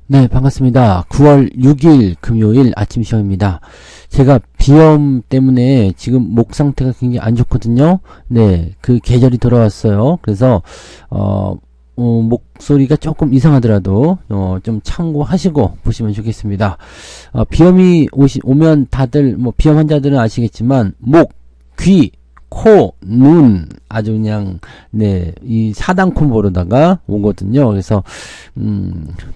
네, 반갑습니다. 9월 6일 금요일 아침 시험입니다. 제가 비염 때문에 지금 목 상태가 굉장히 안 좋거든요. 네, 그 계절이 돌아왔어요. 그래서 목소리가 조금 이상하더라도 좀 참고하시고 보시면 좋겠습니다. 비염이 오면 다들 비염 환자들은 아시겠지만 목, 귀, 코, 눈 아주 그냥 이 4단 콤보로다가 오거든요. 그래서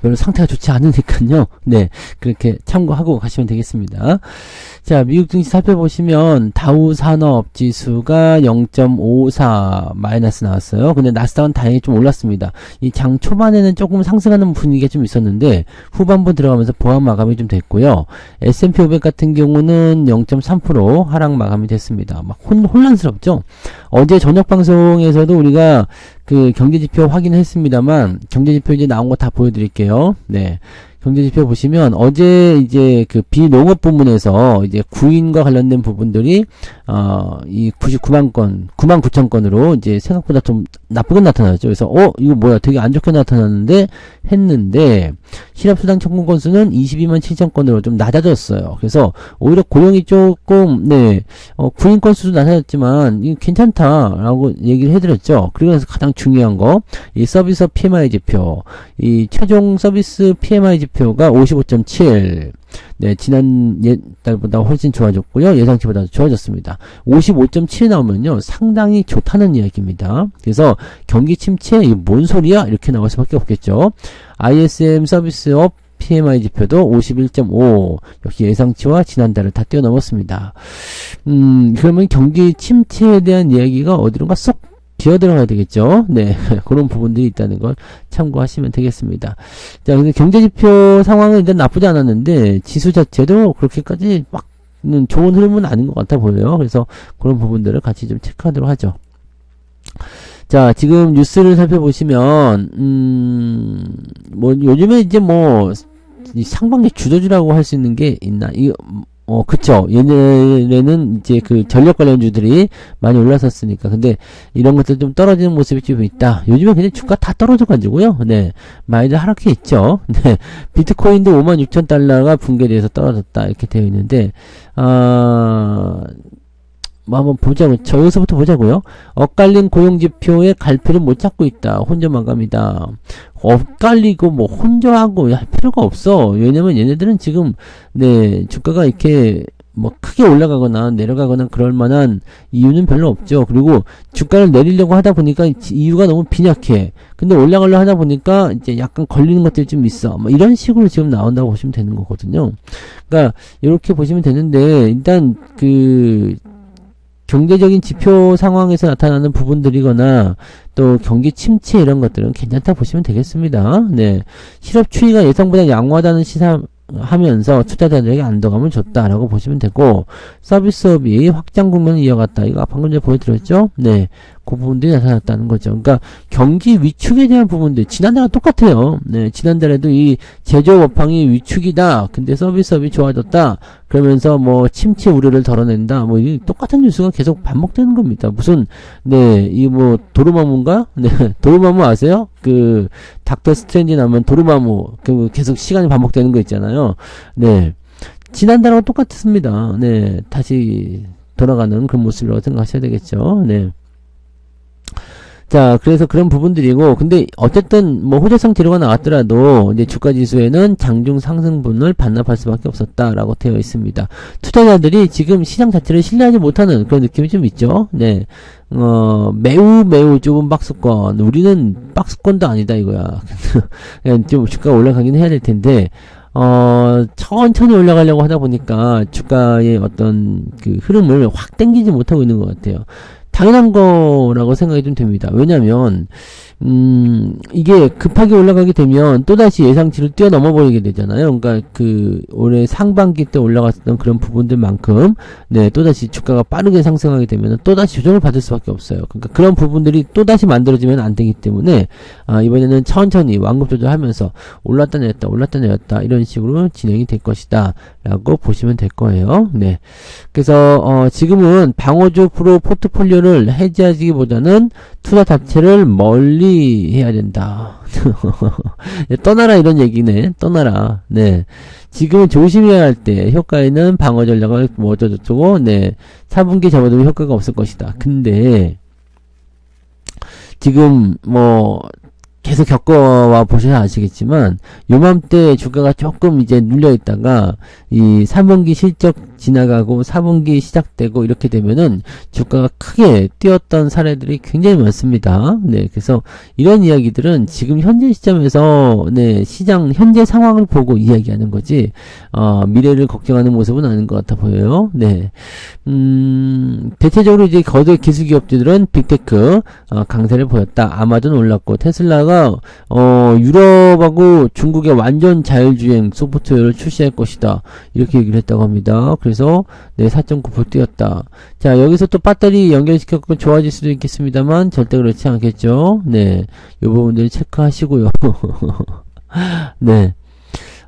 별로 상태가 좋지 않으니까요. 네, 그렇게 참고하고 가시면 되겠습니다. 자, 미국 증시 살펴보시면 다우 산업 지수가 0.54 마이너스 나왔어요. 근데 나스닥은 다행히 좀 올랐습니다. 이 장 초반에는 조금 상승하는 분위기가 좀 있었는데 후반부 들어가면서 보합 마감이 좀 됐고요. S&P 500 같은 경우는 0.3% 하락 마감이 됐습니다. 막 혼란스럽죠. 어제 저녁 방송에서도 우리가 그 경제지표 확인했습니다만 경제지표 이제 나온 거 다 보여드릴게요. 네. 경제지표 보시면 어제 이제 그 비농업 부문에서 이제 구인과 관련된 부분들이 이 99만 건, 9만 9천 건으로 이제 생각보다 좀 나쁘게 나타났죠. 그래서 이거 뭐야 되게 안 좋게 나타났는데 했는데 실업수당 청구 건수는 22만 7천 건으로 좀 낮아졌어요. 그래서 오히려 고용이 조금 구인 건수도 낮아졌지만 이거 괜찮다라고 얘기를 해드렸죠. 그래서 가장 중요한 거 이 서비스 PMI 지표, 이 최종 서비스 PMI 지표가 55.7. 네, 지난 달보다 훨씬 좋아졌고요. 예상치보다 좋아졌습니다. 55.7 나오면요, 상당히 좋다는 이야기입니다. 그래서 경기 침체, 이게 뭔 소리야? 이렇게 나올 수밖에 없겠죠. ISM 서비스업 PMI 지표도 51.5. 역시 예상치와 지난달을 다 뛰어넘었습니다. 그러면 경기 침체에 대한 이야기가 어디론가 쏙 기어들어가야 되겠죠. 네, 그런 부분들이 있다는 걸 참고하시면 되겠습니다. 자, 근데 경제지표 상황은 일단 나쁘지 않았는데 지수 자체도 그렇게까지 막 좋은 흐름은 아닌 것 같아 보여요. 그래서 그런 부분들을 같이 좀 체크하도록 하죠. 자, 지금 뉴스를 살펴보시면 요즘에 이제 이 상반기 주도주라고 할 수 있는 게 있나? 그쵸. 예전에는 이제 그 전력 관련주들이 많이 올라섰으니까. 근데 이런 것들 좀 떨어지는 모습이 좀 있다. 요즘에 그냥 주가 다 떨어져가지고요. 네. 많이들 하락해 있죠. 네. 비트코인도 56,000달러가 붕괴돼서 떨어졌다. 이렇게 되어 있는데, 한번 보자고요. 여기서부터 보자고요. 엇갈린 고용지표에 갈피를 못 찾고 있다. 혼조 마감이다. 엇갈리고 혼조하고 할 필요가 없어. 왜냐면 얘네들은 지금 주가가 이렇게 크게 올라가거나 내려가거나 그럴 만한 이유는 별로 없죠. 그리고 주가를 내리려고 하다 보니까 이유가 너무 빈약해. 근데 올라가려고 하다 보니까 이제 약간 걸리는 것들이 좀 있어. 이런 식으로 지금 나온다고 보시면 되는 거거든요. 그러니까 이렇게 보시면 되는데 일단 경제적인 지표 상황에서 나타나는 부분들이거나 또 경기 침체 이런 것들은 괜찮다 보시면 되겠습니다. 네. 실업 추이가 예상보다 양호하다는 하면서 투자자들에게 안도감을 줬다라고 보시면 되고, 서비스업이 확장 국면을 이어갔다. 이거 방금 전에 보여드렸죠? 네. 그 부분들이 나타났다는 거죠. 그러니까 경기 위축에 대한 부분들 지난달과 똑같아요. 네, 지난달에도 이 제조업 업황이 위축이다. 근데 서비스업이 좋아졌다. 그러면서 침체 우려를 덜어낸다. 이 똑같은 뉴스가 계속 반복되는 겁니다. 무슨 도루마무인가? 네, 도루마무 아세요? 닥터 스트레인지 나오면 도루마무 계속 시간이 반복되는 거 있잖아요. 네, 지난달하고 똑같습니다. 네, 다시 돌아가는 그런 모습이라고 생각하셔야 되겠죠. 네. 자, 그래서 그런 부분들이고, 근데 어쨌든 호재성 재료가 나왔더라도 이제 주가 지수에는 장중 상승분을 반납할 수밖에 없었다라고 되어 있습니다. 투자자들이 지금 시장 자체를 신뢰하지 못하는 그런 느낌이 좀 있죠. 네. 매우 좁은 박스권. 우리는 박스권도 아니다 이거야. 그냥 좀 주가가 올라가긴 해야 될 텐데, 천천히 올라가려고 하다 보니까 주가의 어떤 흐름을 확 당기지 못하고 있는 것 같아요. 당연한 거라고 생각이 좀 됩니다. 왜냐면 이게 급하게 올라가게 되면 또다시 예상치를 뛰어넘어 버리게 되잖아요. 그러니까 올해 상반기 때 올라갔던 그런 부분들만큼 또다시 주가가 빠르게 상승하게 되면 또다시 조정을 받을 수밖에 없어요. 그러니까 그런 부분들이 또다시 만들어지면 안 되기 때문에 이번에는 천천히 완급 조절하면서 올랐다 내렸다 이런 식으로 진행이 될 것이다 라고 보시면 될 거예요. 네. 그래서 지금은 방어주 프로 포트폴리오를 해지하기보다는 투자 자체를 멀리 분리해야 된다. 떠나라 이런 얘기네. 떠나라. 네. 지금은 조심해야 할 때 효과에는 방어 전략을 뭐 어쩌고저쩌고 네. 4분기 접어두면 효과가 없을 것이다. 근데 지금 뭐 계속 겪어와 보셔야 아시겠지만 요맘때 주가가 조금 이제 눌려 있다가 이 3분기 실적 지나가고 4분기 시작되고 이렇게 되면은 주가가 크게 뛰었던 사례들이 굉장히 많습니다. 네, 그래서 이런 이야기들은 지금 현재 시점에서 네, 시장 현재 상황을 보고 이야기하는 거지 미래를 걱정하는 모습은 아닌 것 같아 보여요. 네, 대체적으로 이제 거대 기술 기업들은 빅테크 강세를 보였다. 아마존 올랐고 테슬라가 유럽하고 중국의 완전 자율주행 소프트웨어를 출시할 것이다. 이렇게 얘기를 했다고 합니다. 그래서 네 4.9% 뛰었다. 자 여기서 또 배터리 연결시켜서 좋아질 수도 있겠습니다만 절대 그렇지 않겠죠. 네, 이 부분들 체크하시고요. 네.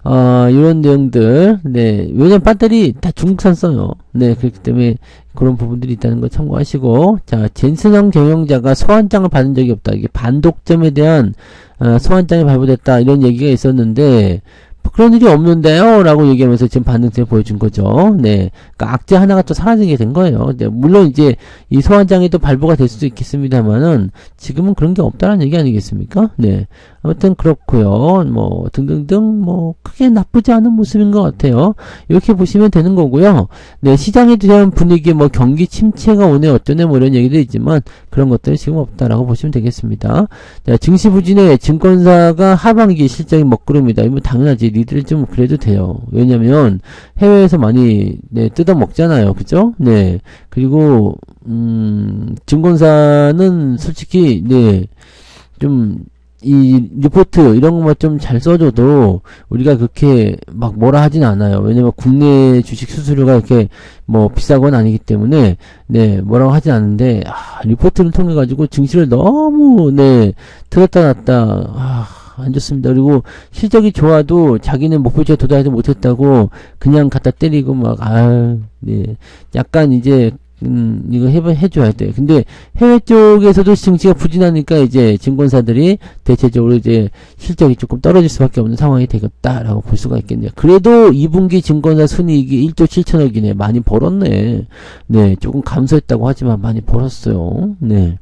이런 내용들, 네, 왜냐면 배터리 다 중국산 써요. 네, 그렇기 때문에 그런 부분들이 있다는 거 참고하시고, 자, 젠슨왕 경영자가 소환장을 받은 적이 없다. 이게 반독점에 대한, 소환장이 발부됐다. 이런 얘기가 있었는데, 그런 일이 없는데요? 라고 얘기하면서 지금 반등세 보여준 거죠. 네. 그러니까 악재 하나가 또 사라지게 된 거예요. 네. 물론 이제 이 소환장이 또 발부가 될 수도 있겠습니다만은 지금은 그런 게 없다는 얘기 아니겠습니까? 네. 아무튼 그렇고요. 뭐 등등등 뭐 크게 나쁘지 않은 모습인 것 같아요. 이렇게 보시면 되는 거고요. 네. 시장에 대한 분위기 뭐 경기 침체가 오네 어쩌네 뭐 이런 얘기도 있지만 그런 것들은 지금 없다라고 보시면 되겠습니다. 자, 증시 부진에 증권사가 하반기 실적이 먹구름이다. 이건 당연하지. 니들 좀 그래도 돼요. 왜냐면 해외에서 많이 네, 뜯어 먹잖아요. 그죠? 네. 그리고 증권사는 솔직히 네. 좀 이 리포트 이런 것만 좀 잘 써줘도 우리가 그렇게 막 뭐라 하진 않아요. 왜냐면 국내 주식 수수료가 이렇게 뭐 비싼 건 아니기 때문에 네 뭐라고 하진 않는데 리포트를 통해 가지고 증시를 너무 네 들었다 놨다 안 좋습니다. 그리고 실적이 좋아도 자기는 목표치에 도달하지 못했다고 그냥 갖다 때리고 막 네 약간 이제 이거 해줘야 돼. 근데 해외 쪽에서도 증시가 부진하니까 이제 증권사들이 대체적으로 이제 실적이 조금 떨어질 수밖에 없는 상황이 되겠다라고 볼 수가 있겠네요. 그래도 2분기 증권사 순이익이 1조 7천억이네. 많이 벌었네. 네, 조금 감소했다고 하지만 많이 벌었어요. 네.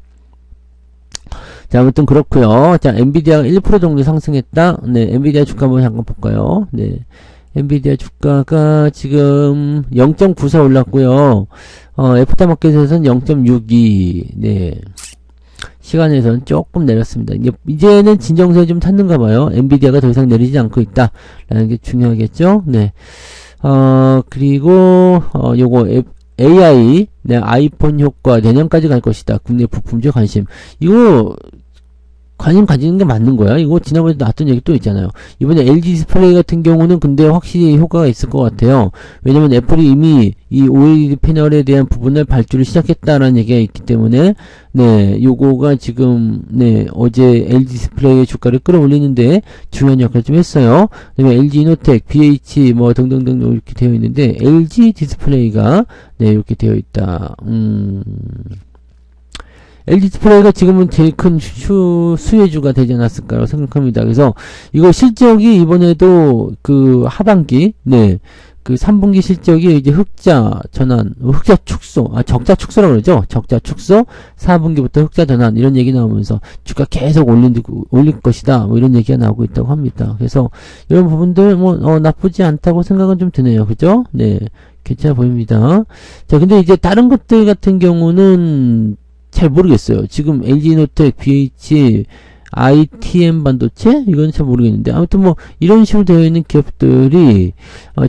자, 아무튼 그렇고요. 자, 엔비디아가 1% 정도 상승했다. 네, 엔비디아 주가 한번 잠깐 볼까요? 네. 엔비디아 주가가 지금 0.94 올랐고요. 애프터마켓에서는 0.62. 네. 시간에서는 조금 내렸습니다. 이제는 진정세를 좀 찾는가 봐요. 엔비디아가 더 이상 내리지 않고 있다. 라는 게 중요하겠죠? 네. 그리고, 요거, AI, 네, 아이폰 효과 내년까지 갈 것이다. 국내 부품주 관심. 이거, 관심 가지는 게 맞는 거야. 이거 지난번에 나왔던 얘기 또 있잖아요. 이번에 LG 디스플레이 같은 경우는 근데 확실히 효과가 있을 것 같아요. 왜냐면 애플이 이미 이 OLED 패널에 대한 부분을 발주를 시작했다라는 얘기가 있기 때문에 네, 요거가 지금 네, 어제 LG 디스플레이의 주가를 끌어올리는데 중요한 역할을 좀 했어요. 그다음에 LG 이노텍, BH 뭐 등등등 이렇게 되어 있는데 LG 디스플레이가 네, 이렇게 되어 있다. LG 디스플레이가 지금은 제일 큰 수혜주가 되지 않았을까라고 생각합니다. 그래서 이거 실적이 이번에도 그 하반기, 네, 그 3분기 실적이 이제 흑자 전환, 흑자 축소, 적자 축소라고 그러죠. 적자 축소, 4분기부터 흑자 전환 이런 얘기 나오면서 주가 계속 올릴 것이다. 뭐 이런 얘기가 나오고 있다고 합니다. 그래서 이런 부분들 뭐 나쁘지 않다고 생각은 좀 드네요. 그죠? 네, 괜찮아 보입니다. 자, 근데 이제 다른 것들 같은 경우는 잘 모르겠어요. 지금 LG이노텍, BH, ITM 반도체? 이건 잘 모르겠는데. 아무튼 뭐, 이런 식으로 되어 있는 기업들이,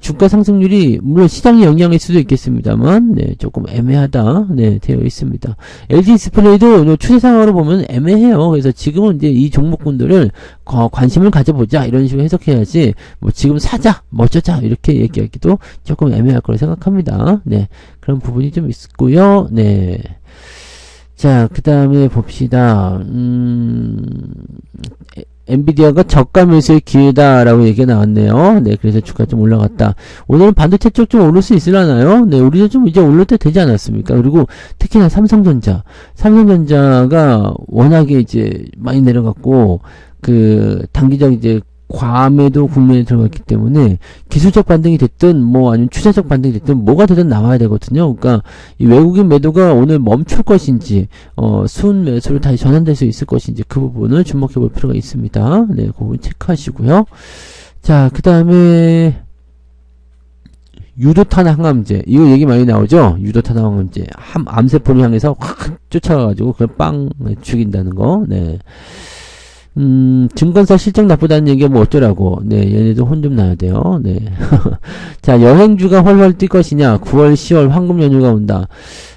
주가 상승률이, 물론 시장의 영향일 수도 있겠습니다만, 네, 조금 애매하다, 네, 되어 있습니다. LG 디스플레이도 추세 상황으로 보면 애매해요. 그래서 지금은 이제 이 종목군들을, 관심을 가져보자, 이런 식으로 해석해야지, 뭐, 지금 사자, 멋져자, 이렇게 얘기하기도 조금 애매할 거라 생각합니다. 네, 그런 부분이 좀 있고요. 네. 자, 그 다음에 봅시다. 엔비디아가 저가 매수의 기회다라고 얘기가 나왔네요. 네, 그래서 주가 좀 올라갔다. 오늘은 반도체 쪽 좀 오를 수 있으려나요? 네, 우리도 좀 이제 올릴 때 되지 않았습니까? 그리고 특히나 삼성전자가 워낙에 이제 많이 내려갔고, 단기적 이제 과매도 국면에 들어갔기 때문에 기술적 반등이 됐든 뭐 아니면 추세적 반등이 됐든 뭐가 되든 나와야 되거든요. 그러니까 이 외국인 매도가 오늘 멈출 것인지 순 매수로 다시 전환될 수 있을 것인지 그 부분을 주목해 볼 필요가 있습니다. 네, 그 부분 체크하시고요. 자, 그 다음에 유도탄 항암제, 이거 얘기 많이 나오죠. 유도탄 항암제, 암세포를 향해서 확 쫓아가가지고 그걸 빵 죽인다는 거. 네. 증권사 실적 나쁘다는 얘기가 뭐 어쩌라고. 네, 얘네도 혼 좀 나야 돼요. 네. 자, 여행주가 훨훨 뛸 것이냐. 9월, 10월 황금 연휴가 온다.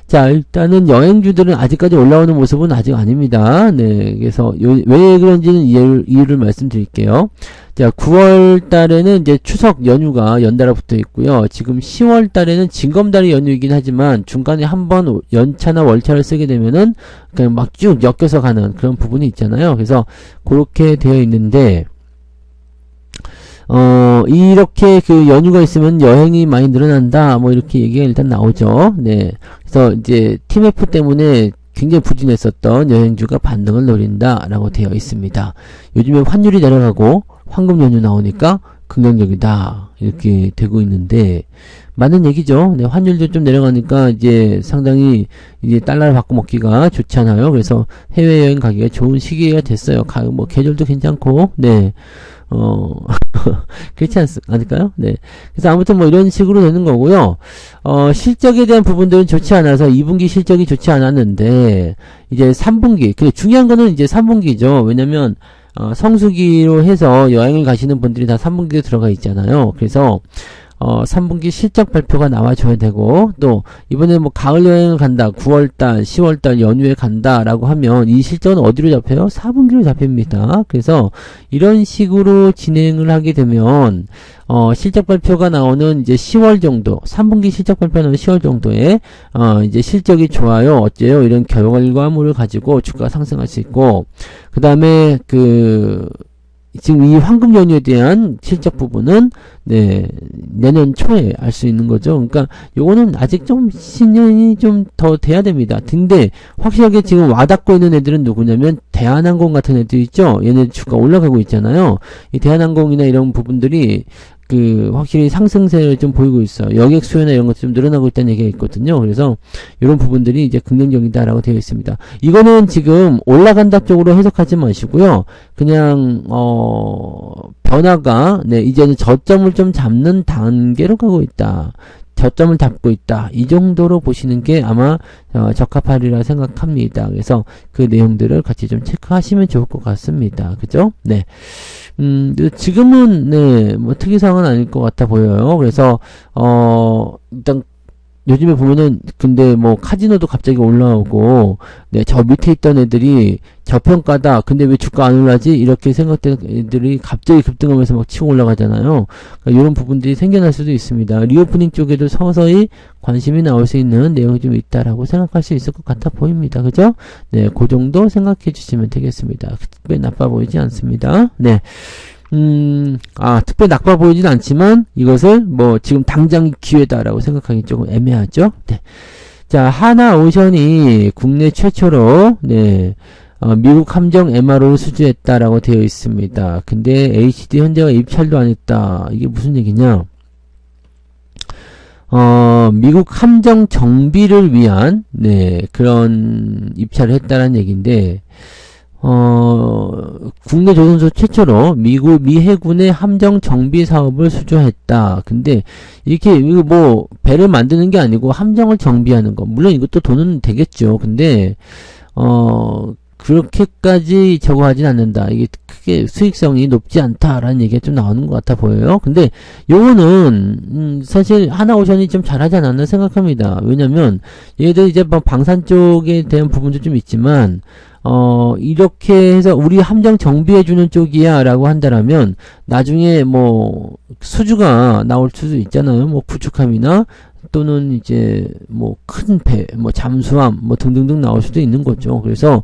자, 일단은 여행주들은 아직까지 올라오는 모습은 아직 아닙니다. 네, 그래서 왜 그런지는 이유를 말씀드릴게요. 자, 9월 달에는 이제 추석 연휴가 연달아 붙어 있고요. 지금 10월 달에는 징검다리 연휴이긴 하지만 중간에 한번 연차나 월차를 쓰게 되면은 그냥 막 쭉 엮여서 가는 그런 부분이 있잖아요. 그래서 그렇게 되어 있는데 이렇게 그 연휴가 있으면 여행이 많이 늘어난다. 뭐 이렇게 얘기가 일단 나오죠. 네. 그래서 이제 TMF 때문에 굉장히 부진했었던 여행주가 반등을 노린다라고 되어 있습니다. 요즘에 환율이 내려가고 황금 연휴 나오니까 긍정적이다. 이렇게 되고 있는데 맞는 얘기죠. 네, 환율도 좀 내려가니까 이제 상당히 이제 달러를 바꿔 먹기가 좋잖아요. 그래서 해외여행 가기가 좋은 시기가 됐어요. 뭐 계절도 괜찮고, 네. 그렇지 않을까요? 네. 그래서 아무튼 뭐 이런 식으로 되는 거고요. 실적에 대한 부분들은 좋지 않아서 2분기 실적이 좋지 않았는데, 이제 3분기. 중요한 거는 이제 3분기죠. 왜냐면, 성수기로 해서 여행을 가시는 분들이 다 3분기에 들어가 있잖아요. 그래서 3분기 실적 발표가 나와줘야 되고, 또 이번에 뭐 가을 여행을 간다, 9월달 10월달 연휴에 간다 라고 하면 이 실적은 어디로 잡혀요? 4분기로 잡힙니다. 그래서 이런 식으로 진행을 하게 되면 실적 발표가 나오는 이제 10월 정도, 3분기 실적 발표는 10월 정도에 이제 실적이 좋아요, 어째요, 이런 결과물을 가지고 주가가 상승할 수 있고, 그 다음에 지금 이 황금 연휴에 대한 실적 부분은 네, 내년 초에 알 수 있는 거죠. 그러니까 요거는 아직 좀 신년이 좀 더 돼야 됩니다. 근데 확실하게 지금 와닿고 있는 애들은 누구냐면 대한항공 같은 애들 있죠. 얘네 주가 올라가고 있잖아요. 이 대한항공이나 이런 부분들이 확실히 상승세를 좀 보이고 있어요. 여객 수요나 이런 것도 좀 늘어나고 있다는 얘기가 있거든요. 그래서 이런 부분들이 이제 긍정적이다라고 되어 있습니다. 이거는 지금 올라간다 쪽으로 해석하지 마시고요. 그냥 변화가 이제는 저점을 좀 잡는 단계로 가고 있다. 저점을 잡고 있다. 이 정도로 보시는 게 아마 적합하리라 생각합니다. 그래서 그 내용들을 같이 좀 체크하시면 좋을 것 같습니다. 그죠? 네. 지금은 뭐 특이사항은 아닐 것 같아 보여요. 그래서 일단 요즘에 보면은 근데 뭐 카지노도 갑자기 올라오고 저 밑에 있던 애들이 저평가다. 근데 왜 주가 안 올라지? 이렇게 생각되는 애들이 갑자기 급등하면서 막 치고 올라가잖아요. 그러니까 이런 부분들이 생겨날 수도 있습니다. 리오프닝 쪽에도 서서히 관심이 나올 수 있는 내용이 좀 있다라고 생각할 수 있을 것 같아 보입니다. 그죠? 네, 그 정도 생각해 주시면 되겠습니다. 특별히 나빠 보이지 않습니다. 네. 특별히 나빠 보이진 않지만 이것을 뭐 지금 당장 기회다라고 생각하기 조금 애매하죠. 네. 자, 하나오션이 국내 최초로 미국 함정 MRO를 수주했다라고 되어 있습니다. 근데 HD 현재가 입찰도 안 했다. 이게 무슨 얘기냐? 미국 함정 정비를 위한 그런 입찰을 했다는 얘기인데 국내 조선소 최초로 미 해군의 함정 정비 사업을 수주했다. 근데 이렇게 뭐 배를 만드는 게 아니고 함정을 정비하는 거, 물론 이것도 돈은 되겠죠. 근데 그렇게까지 저거 하진 않는다. 이게 크게 수익성이 높지 않다라는 얘기가 좀 나오는 것 같아 보여요. 근데 요거는 사실 하나오션이 좀 잘하지 않았나 생각합니다. 왜냐면 얘들 이제 방산 쪽에 대한 부분도 좀 있지만 이렇게 해서 우리 함정 정비해주는 쪽이야 라고 한다라면 나중에 뭐 수주가 나올 수도 있잖아요. 뭐 구축함이나 또는 이제 뭐 큰 배, 뭐 잠수함, 뭐 등등등 나올 수도 있는 거죠. 그래서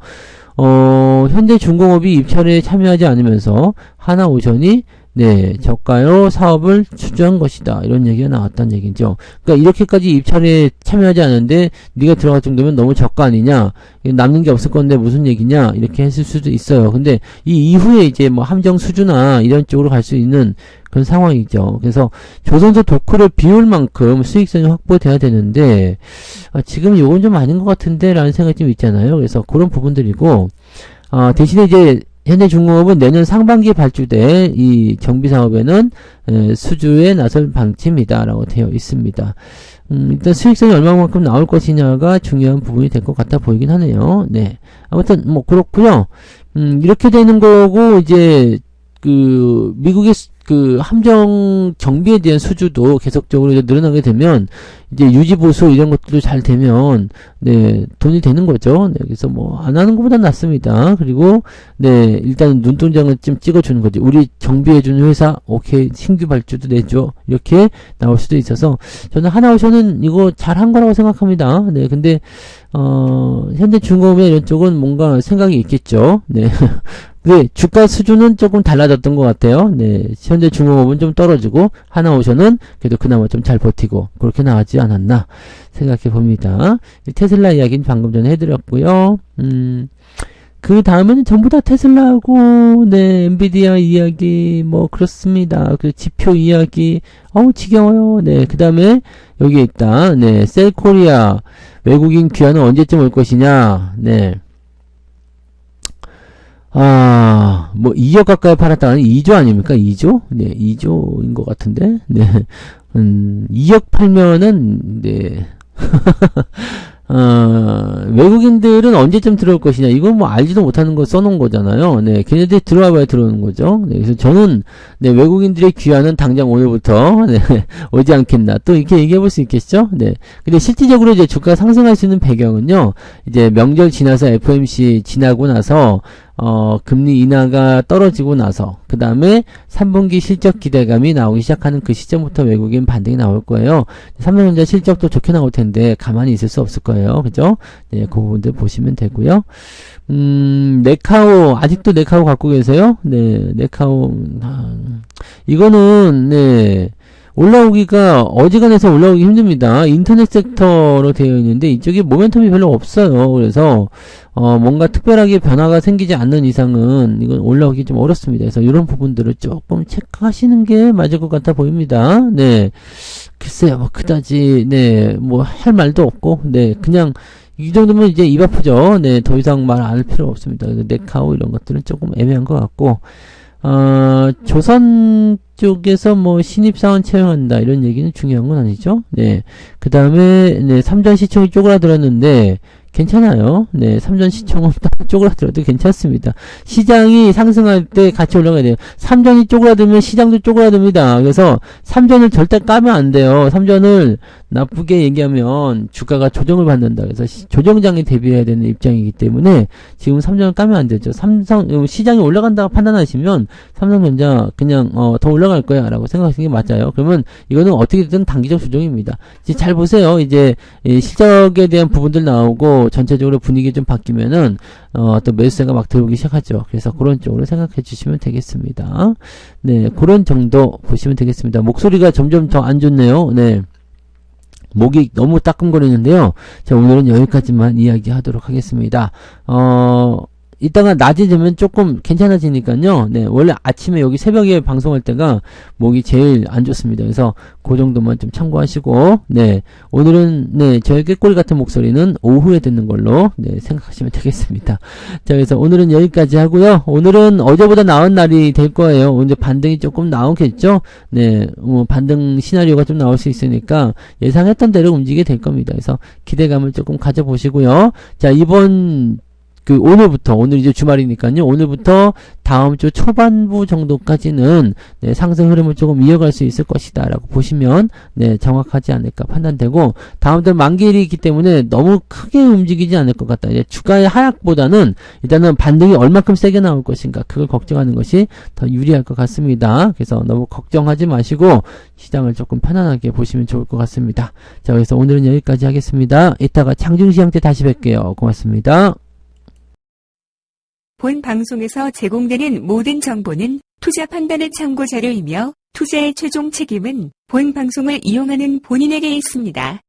현대중공업이 입찰에 참여하지 않으면서 하나오션이 네, 저가로 사업을 추진한 것이다. 이런 얘기가 나왔다는 얘기죠. 그러니까 이렇게까지 입찰에 참여하지 않은데 네가 들어갈 정도면 너무 저가 아니냐? 남는 게 없을 건데 무슨 얘기냐? 이렇게 했을 수도 있어요. 근데 이 이후에 이제 뭐 함정 수주나 이런 쪽으로 갈 수 있는 그런 상황이죠. 그래서 조선소 도크를 비울 만큼 수익성이 확보돼야 되는데 지금 요건 좀 아닌 것 같은데 라는 생각이 좀 있잖아요. 그래서 그런 부분들이고 대신에 이제 현대중공업은 내년 상반기에 발주될 이 정비사업에는 수주에 나설 방침이다라고 되어 있습니다. 일단 수익성이 얼마만큼 나올 것이냐가 중요한 부분이 될 것 같아 보이긴 하네요. 네. 아무튼 뭐 그렇고요. 이렇게 되는 거고 이제 그 미국의 그 함정 정비에 대한 수주도 계속적으로 이제 늘어나게 되면 이제 유지 보수 이런 것들도 잘 되면 네 돈이 되는 거죠. 네, 그래서 뭐 안 하는 것보다 낫습니다. 그리고 네 일단 눈동장을 좀 찍어주는 거지. 우리 정비해주는 회사 오케이 신규 발주도 내줘 이렇게 나올 수도 있어서 저는 하나오션은 이거 잘한 거라고 생각합니다. 네 근데 현대중공업의 이런 쪽은 뭔가 생각이 있겠죠. 네. 네, 주가 수준은 조금 달라졌던 것 같아요. 네, 현대중공업은 좀 떨어지고 하나오션은 그래도 그나마 좀 잘 버티고 그렇게 나왔지 않았나 생각해 봅니다. 테슬라 이야기는 방금 전에 해드렸고요. 그 다음에는 전부 다 테슬라하고 네 엔비디아 이야기 뭐 그렇습니다. 그 지표 이야기 지겨워요. 네, 그 다음에 여기에 있다. 네, 셀코리아 외국인 귀환은 언제쯤 올 것이냐. 네. 뭐 2억 가까이 팔았다는 2조 아닙니까? 2조? 네, 2조인 것 같은데. 네. 2억 팔면은 네. 외국인들은 언제쯤 들어올 것이냐. 이건 뭐 알지도 못하는 거 써놓은 거잖아요. 네, 걔네들이 들어와 봐야 들어오는 거죠. 네, 그래서 저는, 네, 외국인들의 귀환은 당장 오늘부터, 네, 오지 않겠나. 또 이렇게 얘기해 볼 수 있겠죠? 네. 근데 실질적으로 이제 주가가 상승할 수 있는 배경은요, 이제 명절 지나서 FOMC 지나고 나서, 금리 인하가 떨어지고 나서, 그 다음에 3분기 실적 기대감이 나오기 시작하는 그 시점부터 외국인 반등이 나올 거예요. 삼성전자 실적도 좋게 나올 텐데, 가만히 있을 수 없을 거예요. 그죠? 네, 그 부분들 보시면 되고요. 네카오, 아직도 네카오 갖고 계세요? 네, 네카오, 이거는, 네, 올라오기가 어지간해서 올라오기 힘듭니다. 인터넷 섹터로 되어 있는데 이쪽에 모멘텀이 별로 없어요. 그래서 뭔가 특별하게 변화가 생기지 않는 이상은 이건 올라오기 좀 어렵습니다. 그래서 이런 부분들을 조금 체크하시는 게 맞을 것 같아 보입니다. 네, 글쎄요, 뭐 그다지 네, 뭐 할 말도 없고 네, 그냥 이 정도면 이제 입 아프죠. 네, 더 이상 말 안 할 필요 없습니다. 네카오 이런 것들은 조금 애매한 것 같고. 조선 쪽에서 뭐 신입사원 채용한다 이런 얘기는 중요한 건 아니죠. 네. 그 다음에 네, 삼전 시청이 쪼그라들었는데 괜찮아요. 네, 삼전 시청은 쪼그라들어도 괜찮습니다. 시장이 상승할 때 같이 올라가야 돼요. 삼전이 쪼그라들면 시장도 쪼그라듭니다. 그래서 삼전을 절대 까면 안 돼요. 삼전을 나쁘게 얘기하면 주가가 조정을 받는다. 그래서 조정장에 대비해야 되는 입장이기 때문에 지금 삼전을 까면 안 되죠. 시장이 올라간다고 판단하시면 삼성전자 그냥 더 올라갈 거야 라고 생각하시는 게 맞아요. 그러면 이거는 어떻게든 단기적 조정입니다. 이제 잘 보세요. 이제 실적에 대한 부분들 나오고 전체적으로 분위기 좀 바뀌면은 또 매수세가 막 들어오기 시작하죠. 그래서 그런 쪽으로 생각해 주시면 되겠습니다. 네, 그런 정도 보시면 되겠습니다. 목소리가 점점 더 안 좋네요. 네. 목이 너무 따끔거리는데요. 자, 오늘은 여기까지만 이야기하도록 하겠습니다. 이따가 낮에 되면 조금 괜찮아지니까요. 네, 원래 아침에 여기 새벽에 방송할 때가 목이 제일 안 좋습니다. 그래서 그 정도만 좀 참고하시고, 네, 오늘은 네, 저의 꾀꼬리 같은 목소리는 오후에 듣는 걸로 네, 생각하시면 되겠습니다. 자, 그래서 오늘은 여기까지 하고요. 오늘은 어제보다 나은 날이 될 거예요. 오늘 반등이 조금 나오겠죠. 네, 반등 시나리오가 좀 나올 수 있으니까 예상했던 대로 움직이게 될 겁니다. 그래서 기대감을 조금 가져보시고요. 자, 이번 오늘 이제 주말이니까요. 오늘부터 다음 주 초반부 정도까지는 네, 상승 흐름을 조금 이어갈 수 있을 것이다 라고 보시면 네, 정확하지 않을까 판단되고, 다음 달 만기일이기 때문에 너무 크게 움직이지 않을 것 같다. 이제 주가의 하락보다는 일단은 반등이 얼마큼 세게 나올 것인가, 그걸 걱정하는 것이 더 유리할 것 같습니다. 그래서 너무 걱정하지 마시고 시장을 조금 편안하게 보시면 좋을 것 같습니다. 자, 그래서 오늘은 여기까지 하겠습니다. 이따가 장중시장 때 다시 뵐게요. 고맙습니다. 본 방송에서 제공되는 모든 정보는 투자 판단의 참고 자료이며 투자의 최종 책임은 본 방송을 이용하는 본인에게 있습니다.